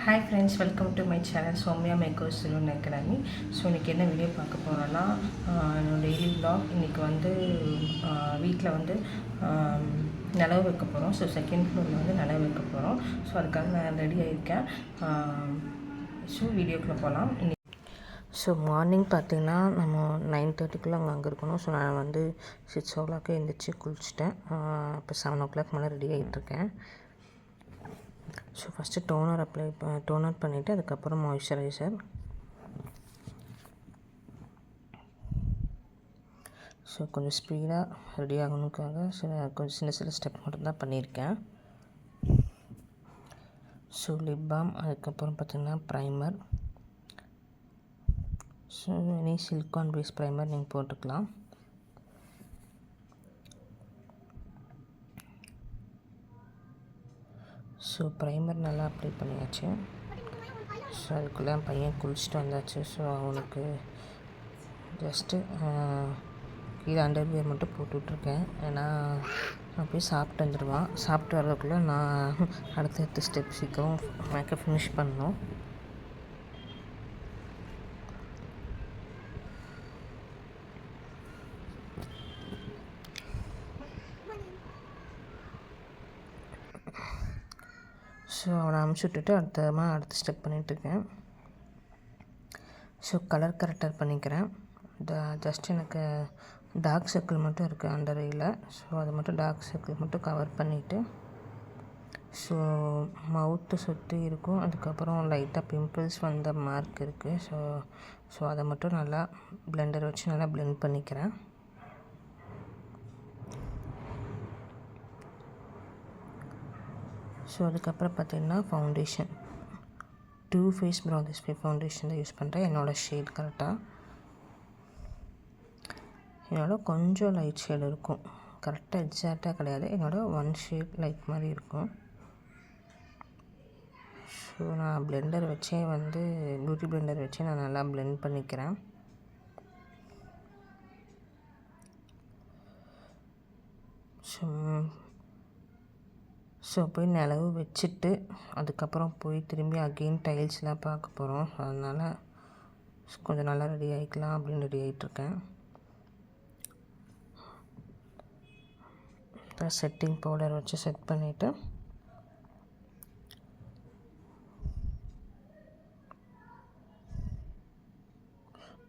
Hi friends, welcome to my channel Soumya makers salon academy. So இன்றைக்கி என்ன video பார்க்க போகிறோன்னா, என்னோட டெய்லி வ்ளாக். இன்றைக்கி வந்து வீட்டில் வந்து நிலவு வைக்க போகிறோம். ஸோ செகண்ட் ஃப்ளோரில் வந்து நிலவு வைக்க போகிறோம். ஸோ அதுக்காக நான் ரெடி ஆகியிருக்கேன். ஸோ வீடியோக்குள்ளே போகலாம். ஸோ மார்னிங் பார்த்திங்கன்னா நம்ம 9:30க்குள்ளே அங்கே இருக்கணும். ஸோ நான் வந்து 6 o'clock எழுந்திரிச்சி குளிச்சிட்டேன். இப்போ 7 o'clock மேலே ரெடி ஆகிட்டுருக்கேன். ஸோ ஃபஸ்ட்டு டோனர் பண்ணிவிட்டு அதுக்கப்புறம் மாய்ஸ்சரைசர். ஸோ கொஞ்சம் ஸ்பீடாக ரெடி ஆகணுக்காக கொஞ்சம் சின்ன ஸ்டெப் மட்டும்தான் பண்ணியிருக்கேன். ஸோ லிப் பாம், அதுக்கப்புறம் பார்த்திங்கன்னா primer. So any silicone base primer நீங்கள் போட்டுக்கலாம். ஸோ ப்ரைமர் நல்லா அப்ளை பண்ணியாச்சு. ஸோ அதுக்குள்ளே பையன் குளிச்சுட்டு வந்தாச்சு. ஸோ அவனுக்கு ஜஸ்ட்டு கீழே அண்டர்வியர் மட்டும் போட்டுட்ருக்கேன். ஏன்னா நான் போய் சாப்பிட்டு வந்துடுவான். சாப்பிட்டு வர்றதுக்குள்ளே நான் அடுத்த ஸ்டெப் சீக்கிரம் மேக்கப் ஃபினிஷ் பண்ணணும். ஸோ அவனை அமுச்சு விட்டுட்டு அடுத்த ஸ்டெப் பண்ணிகிட்ருக்கேன். ஸோ கலர் கரெக்டர் பண்ணிக்கிறேன். ஜஸ்ட் எனக்கு டார்க் சர்க்கிள் மட்டும் இருக்குது அண்டர் ஐயில். ஸோ அது மட்டும் டார்க் சர்க்கிள் மட்டும் கவர் பண்ணிவிட்டு, ஸோ மவுத்து சுற்றி இருக்கும். அதுக்கப்புறம் லைட்டாக பிம்பிள்ஸ் வந்த மார்க் இருக்குது. ஸோ அதை மட்டும் நல்லா பிளெண்டர் வச்சு நல்லா பிளெண்ட் பண்ணிக்கிறேன். ஸோ அதுக்கப்புறம் பார்த்திங்கன்னா foundation, too face brown display foundation தான் யூஸ் பண்ணுறேன். என்னோடய ஷேட் கரெக்டாக கொஞ்சம் லைட் ஷேட் இருக்கும். கரெக்டாக எக்ஸாக்டாக கிடையாது, ஒன் ஷேட் லைட் மாதிரி இருக்கும். ஸோ நான் பிளெண்டர் வச்சே பியூட்டி பிளெண்டர் வச்சே நான் நல்லா பிளெண்ட் பண்ணிக்கிறேன். ஸோ போய் நிலவு வச்சுட்டு அதுக்கப்புறம் போய் திரும்பி அகெயின் டைல்ஸ்லாம் பார்க்க போகிறோம். அதனால் கொஞ்சம் நல்லா ரெடி ஆகிக்கலாம் அப்படின்னு ரெடி ஆகிட்ருக்கேன். செட்டிங் பவுடர் வச்சு செட் பண்ணிவிட்டு,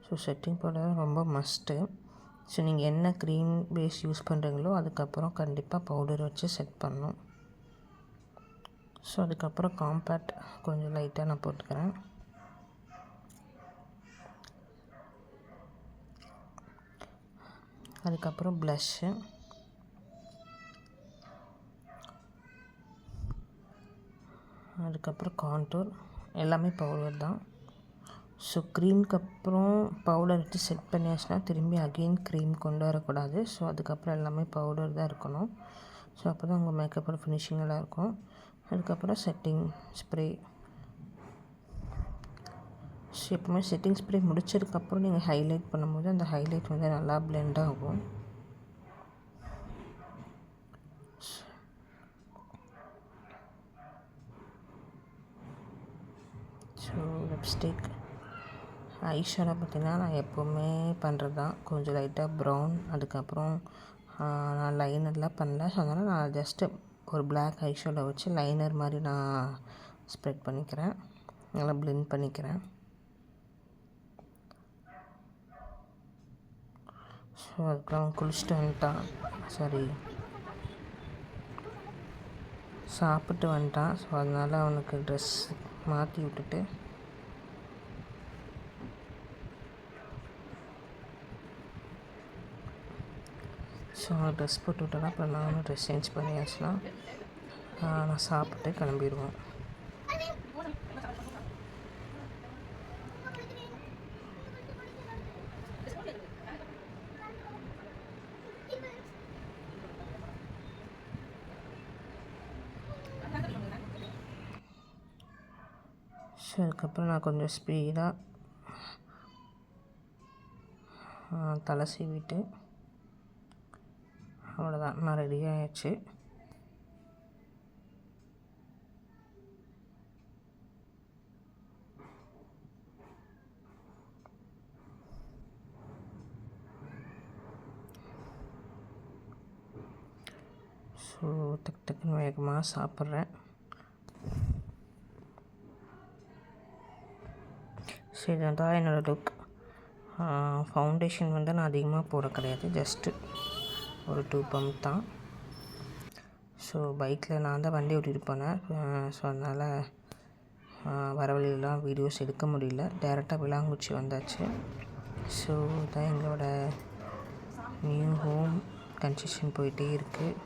ஸோ செட்டிங் பவுடர் ரொம்ப மஸ்ட்டு. ஸோ நீங்கள் என்ன க்ரீம் பேஸ் யூஸ் பண்ணுறீங்களோ அதுக்கப்புறம் கண்டிப்பாக பவுடர் வச்சு செட் பண்ணணும். ஸோ அதுக்கப்புறம் காம்பேக்ட் கொஞ்சம் லைட்டாக நான் போட்டுக்கிறேன். அதுக்கப்புறம் ப்ளஷ்ஷு, அதுக்கப்புறம் கான்டூர், எல்லாமே பவுடர் தான். ஸோ க்ரீமுக்கு அப்புறம் பவுடர் வச்சு செட் பண்ணியாச்சுன்னா திரும்பி அகெயின் க்ரீம் கொண்டு வரக்கூடாது. ஸோ அதுக்கப்புறம் எல்லாமே பவுடர் தான் இருக்கணும். ஸோ அப்போ தான் உங்கள் மேக்கப்போட ஃபினிஷிங் நல்லா இருக்கும். அதுக்கப்புறம் செட்டிங் ஸ்ப்ரே. ஸோ எப்பவுமே செட்டிங் ஸ்ப்ரே முடிச்சதுக்கப்புறம் நீங்கள் ஹைலைட் பண்ணும்போது அந்த ஹைலைட் வந்து நல்லா பிளெண்ட் ஆகும். ஸோ லிப்ஸ்டிக், ஐஷேடோ பார்த்திங்கன்னா நான் எப்போவுமே பண்ணுறது தான். கொஞ்சம் லைட்டாக ப்ரௌன், அதுக்கப்புறம் நான் லைனர்லாம் பண்ணல. ஸோ அதனால் நான் ஜஸ்ட்டு ஒரு பிளாக் ஐஷேடோ வச்சு லைனர் மாதிரி நான் ஸ்ப்ரெட் பண்ணிக்கிறேன், நல்லா பிளெண்ட் பண்ணிக்கிறேன். ஸோ அதுக்கப்புறம் குளிச்சுட்டு வந்துட்டான், சாப்பிட்டு வந்துட்டான். ஸோ அதனால் அவனுக்கு ட்ரெஸ் மாற்றி விட்டுட்டு, ஸோ ட்ரெஸ் போட்டு விட்டோன்னா அப்புறம் நானும் ட்ரெஸ் சேஞ்ச் பண்ணியாச்சுன்னா நான் சாப்பிட்டு கிளம்பிடுவோம். ஸோ அதுக்கப்புறம் நான் கொஞ்சம் ஸ்பீடாக தலை சீவிட்டு அவ்வளோதான், நான் ரெடி ஆகிடுச்சு. ஸோ டக்குன்னு வேகமாக சாப்பிட்றேன். ஸோ இதுதான் என்னோடய லுக். ஃபவுண்டேஷன் வந்து நான் அதிகமாக போட கிடையாது, ஜஸ்ட்டு ஒரு 2 பம்ப் தான். ஸோ பைக்கில் நான் தான் வண்டி ஓட்டிகிட்டு போனேன். ஸோ அதனால் வர வழியெல்லாம் வீடியோஸ் எடுக்க முடியல. டேரெக்டாக விளாங்குச்சி வந்தாச்சு. ஸோ இதான் எங்களோட நியூ ஹோம். கன்ஸ்ட்ரக்ஷன் போயிட்டே இருக்குது.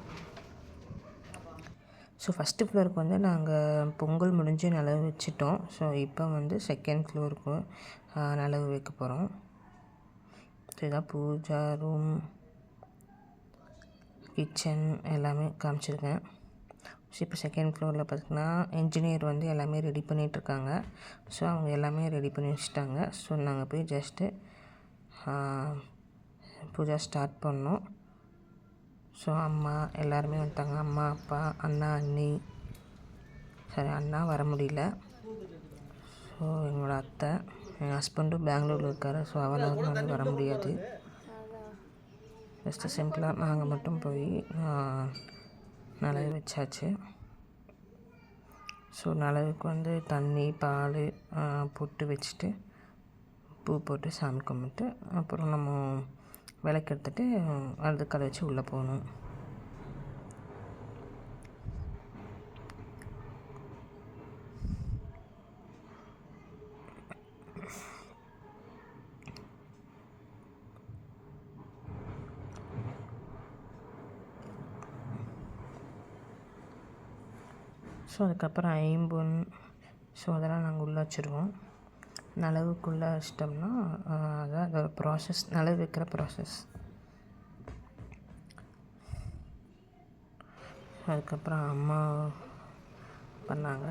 ஸோ ஃபஸ்ட்டு ஃப்ளோருக்கு வந்து நாங்கள் பொங்கல் முடிஞ்சு நிலவு வச்சுட்டோம். ஸோ இப்போ வந்து செகண்ட் ஃப்ளோருக்கு நிலவு வைக்க போகிறோம். இதுதான் பூஜா ரூம், கிச்சன் எல்லாமே காமிச்சிருக்கேன். ஸோ இப்போ செகண்ட் ஃப்ளோரில் பார்த்திங்கன்னா இன்ஜினியர் வந்து எல்லாமே ரெடி பண்ணிகிட்ருக்காங்க. ஸோ அவங்க எல்லாமே ரெடி பண்ணி வச்சுட்டாங்க. ஸோ நாங்கள் போய் ஜஸ்ட்டு பூஜா ஸ்டார்ட் பண்ணோம். ஸோ அம்மா எல்லாருமே வந்துட்டாங்க. அம்மா, அப்பா, அண்ணா, அண்ணி. சரி, அண்ணா வர முடியல. ஸோ எங்களோட அத்தை, என் ஹஸ்பண்டும் பெங்களூரில் இருக்கார். ஸோ அவரால் வந்து வர முடியாது. ஜஸ்ட்டு சிம்பிளாக நாங்கள் மட்டும் போய் நிலவு வச்சாச்சு. ஸோ நிலவுக்கு வந்து தண்ணி, பால் போட்டு வச்சுட்டு பூ போட்டு சாமி கும்பிட்டு அப்புறம் நம்ம விளக்கு எடுத்துகிட்டு அது கடை வச்சு உள்ளே போகணும். ஸோ அதுக்கப்புறம் ஐம்பொன், ஸோ அதெல்லாம் நாங்கள் உள்ளே வச்சுருவோம். நிலவுக்குள்ளே வச்சிட்டோம்னா அதான் அதோட ப்ராசஸ், நிலவு வைக்கிற ப்ராசஸ். அதுக்கப்புறம் அம்மா பண்ணாங்க.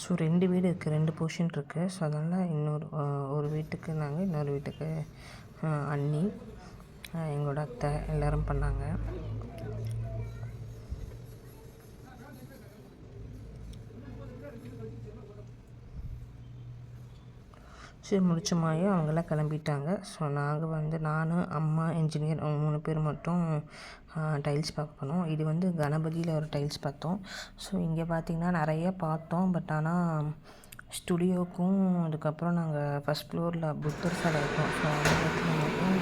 ஸோ 2 வீடு இருக்குது, 2 போர்ஷன் இருக்குது. ஸோ அதனால் ஒரு வீட்டுக்கு நாங்கள், இன்னொரு வீட்டுக்கு அண்ணி, எங்களோட அத்தை எல்லோரும் பண்ணாங்க. சரி, முடிச்ச மாதிரி அவங்கெல்லாம் கிளம்பிட்டாங்க. ஸோ நாங்கள் வந்து நான், அம்மா, இன்ஜினியர் அவங்க 3 பேர் மட்டும் டைல்ஸ் பார்க்க போனோம். இது வந்து கணபதியில் ஒரு டைல்ஸ் பார்த்தோம். ஸோ இங்கே பார்த்திங்கன்னா நிறைய பார்த்தோம். பட் ஆனால் ஸ்டுடியோக்கும் அதுக்கப்புறம் நாங்கள் ஃபஸ்ட் ஃப்ளோரில் புத்தர் சிலை இருக்கும். ஸோ அந்த இடத்துல மட்டும்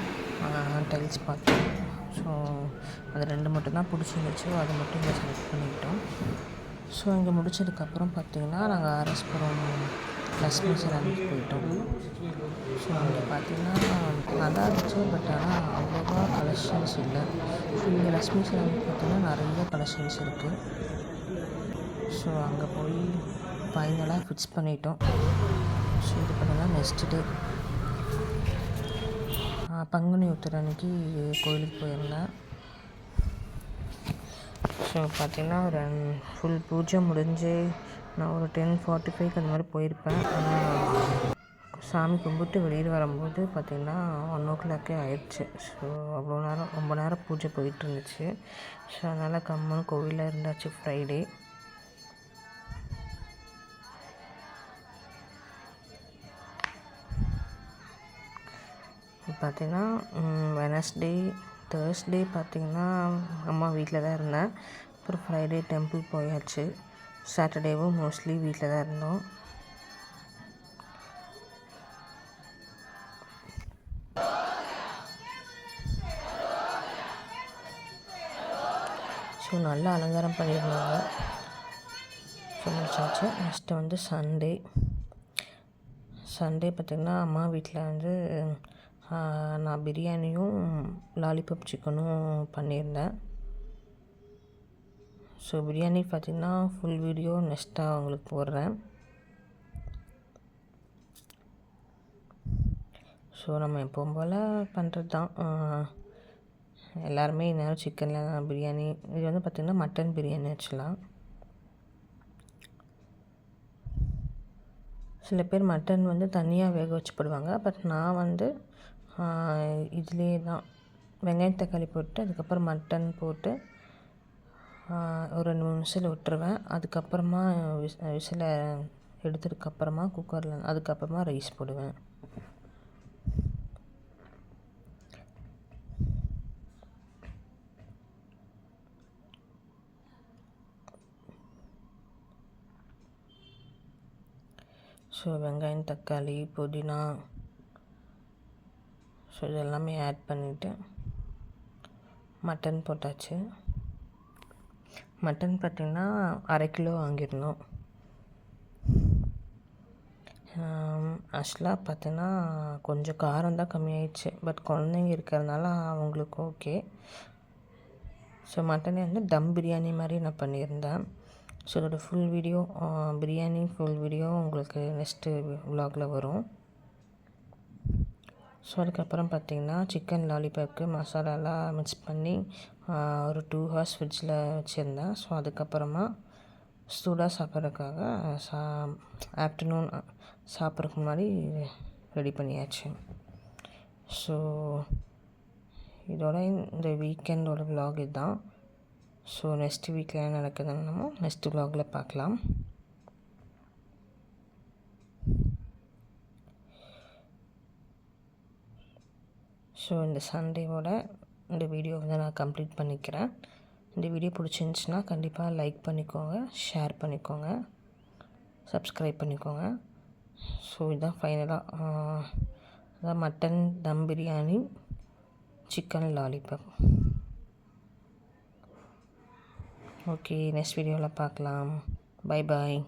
டைல்ஸ் பார்த்தோம். ஸோ அது 2 மட்டும்தான் பிடிச்சிருந்துச்சு. அதை மட்டும் இங்கே செலக்ட் பண்ணிக்கிட்டோம். ஸோ இங்கே முடிச்சதுக்கப்புறம் பார்த்திங்கன்னா நாங்கள் ஆர்எஸ்புரம் லக்ஷ்மி செராமிக் போயிட்டோம். ஸோ அங்கே பார்த்திங்கன்னா நல்லா இருந்துச்சு. பட் ஆனால் அவ்வளோவா கலெக்ஷன்ஸ் இல்லை. ஸோ இங்கே லக்ஷ்மி செராமிக் பார்த்திங்கன்னா நிறைய கலெக்ஷன்ஸ் இருக்குது. ஸோ அங்கே போய் ஃபைனலாக ஃபிக்ஸ் பண்ணிட்டோம். ஸோ இது பார்த்திங்கன்னா நெக்ஸ்ட் டே பங்குனி உத்திர அன்னைக்கு கோயிலுக்கு போயிருந்தேன். ஸோ பார்த்திங்கன்னா ஒரு ஃபுல் பூஜை முடிஞ்சு நான் ஒரு 10:45 அந்த மாதிரி போயிருப்பேன். ஆனால் சாமி கும்பிட்டு வெளியில் வரும்போது பார்த்திங்கன்னா 1 o'clock ஆயிடுச்சு. ஸோ அவ்வளோ நேரம், ரொம்ப நேரம் பூஜை போயிட்டு இருந்துச்சு. ஸோ அதனால் கம்மன் கோவிலில் இருந்தாச்சு ஃப்ரைடே. பார்த்திங்கன்னா வெனஸ்டே, தேர்ஸ்டே பார்த்திங்கன்னா அம்மா வீட்டில் தான் இருந்தேன். அப்புறம் ஃப்ரைடே டெம்பிள் போயாச்சு. சாட்டர்டேவும் மோஸ்ட்லி வீட்டில் தான் இருந்தோம். ஸோ நல்லா அலங்காரம் பண்ணியிருந்தாங்க. ஸோ முடிச்சாச்சு. நெக்ஸ்ட்டு வந்து சண்டே பார்த்திங்கன்னா அம்மா வீட்டில் வந்து நான் பிரியாணியும் லாலிபாப் சிக்கனும் பண்ணியிருந்தேன். ஸோ பிரியாணி பார்த்திங்கன்னா ஃபுல் வீடியோ நெக்ஸ்ட்டாக உங்களுக்கு போடுறேன். ஸோ நம்ம எப்பவும் போல் பண்ணுறது தான். எல்லாருமே நேரம் சிக்கனில் பிரியாணி. இது வந்து பார்த்திங்கன்னா மட்டன் பிரியாணி ஆக்சுவலாக. சில பேர் மட்டன் வந்து தனியாக வேக வச்சு போடுவாங்க. பட் நான் வந்து இதிலே தான் வெங்காயம் தக்காளி போட்டு அதுக்கப்புறம் மட்டன் போட்டு ஒரு 2 விசில் விட்டுருவேன். அதுக்கப்புறமா விசிலை எடுத்ததுக்கப்புறமா குக்கரில் அதுக்கப்புறமா ரைஸ் போடுவேன். ஸோ வெங்காயம், தக்காளி, புதினா, ஸோ இதெல்லாமே ஆட் பண்ணிவிட்டு மட்டன் போட்டாச்சு. மட்டன் பார்த்திங்கன்னா 1/2 கிலோ வாங்கியிருந்தோம். ஆக்சுவலாக பார்த்தீங்கன்னா கொஞ்சம் காரம் தான் கம்மியாயிடுச்சு. பட் குழந்தைங்க இருக்கிறதுனால அவங்களுக்கு ஓகே. ஸோ மட்டனே வந்து தம் பிரியாணி மாதிரி நான் பண்ணியிருந்தேன். ஸோ இதோட full video, biryani full video உங்களுக்கு நெக்ஸ்ட்டு விலாகில் வரும். ஸோ அதுக்கப்புறம் பார்த்திங்கன்னா சிக்கன் லாலிபாப்க்கு மசாலாலாம் மிக்ஸ் பண்ணி ஒரு 2 ஹவர்ஸ் ஃப்ரிட்ஜில் வச்சுருந்தேன். ஸோ அதுக்கப்புறமா சூடாக சாப்பிட்றதுக்காக ஆஃப்டர்நூன் சாப்பிட்றதுக்கு முன்னாடி ரெடி பண்ணியாச்சு. ஸோ இதோட இந்த வீக்கெண்டோட விலாக் இதுதான். ஸோ நெக்ஸ்ட் வீக்கில் என்ன நடக்குதுன்னு நம்ம நெக்ஸ்ட் விலாகில் பார்க்கலாம். ஸோ இந்த சண்டேவோட இந்த வீடியோ வந்து நான் கம்ப்ளீட் பண்ணிக்கிறேன். இந்த வீடியோ பிடிச்சிருந்துச்சின்னா கண்டிப்பாக லைக் பண்ணிக்கோங்க, ஷேர் பண்ணிக்கோங்க, சப்ஸ்கிரைப் பண்ணிக்கோங்க. ஸோ இதுதான் ஃபைனலாக அதான் mutton dum biryani, chicken lollipop. Okay, next வீடியோவில் பார்க்கலாம். பை பாய்.